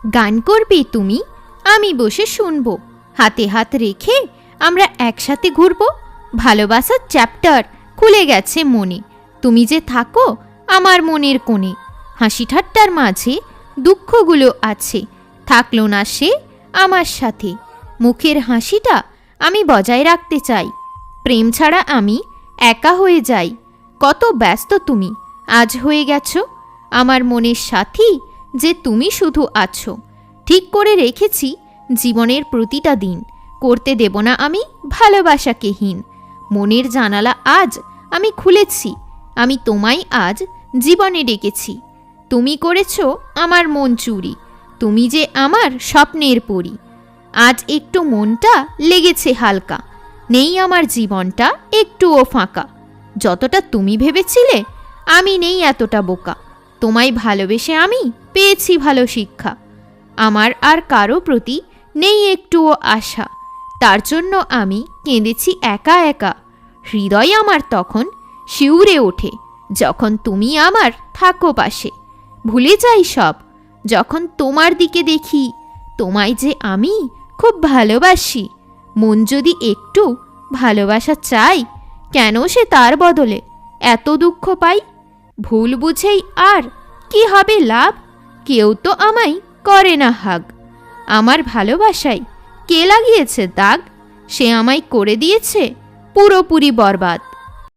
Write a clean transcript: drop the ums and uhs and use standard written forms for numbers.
গান করবে তুমি, আমি বসে শুনবো। হাতে হাত রেখে আমরা একসাথে ঘুরবো। ভালোবাসার চ্যাপ্টার খুলে গেছে মনে। তুমি যে থাকো আমার মনের কোণে। হাসি ঠাট্টার মাঝে দুঃখগুলো আছে, থাকলো না সে আমার সাথে। মুখের হাসিটা আমি বজায় রাখতে চাই। প্রেম ছাড়া আমি একা হয়ে যাই। কত ব্যস্ত তুমি আজ হয়ে গেছো। আমার মনের সাথী যে তুমি শুধু আছো। ঠিক করে রেখেছি জীবনের প্রতিটা দিন, করতে দেব না আমি ভালোবাসাকে হীন। মনের জানালা আজ আমি খুলেছি, আমি তোমায় আজ জীবনে ডেকেছি। তুমি করেছো আমার মন চুরি, তুমি যে আমার স্বপ্নের পরী। আজ একটু মনটা লেগেছে হালকা, নেই আমার জীবনটা একটুও ফাঁকা। যতটা তুমি ভেবেছিলে আমি নেই এতটা বোকা। তোমায় ভালোবেসে আমি পেয়েছি ভালো শিক্ষা। আমার আর কারো প্রতি নেই একটুও আশা, তার জন্য আমি কেঁদেছি একা একা। হৃদয় আমার তখন শিউরে ওঠে যখন তুমি আমার থাকো পাশে। ভুলে যাই সব যখন তোমার দিকে দেখি, তোমায় যে আমি খুব ভালোবাসি। মন যদি একটু ভালোবাসা চাই, কেন সে তার বদলে এত দুঃখ পাই? ভুল বুঝেই আর কি হবে লাভ, কেউ তো আমায় করে না হাগ। আমার ভালোবাসায় কে লাগিয়েছে দাগ, সে আমায় করে দিয়েছে পুরোপুরি বরবাদ।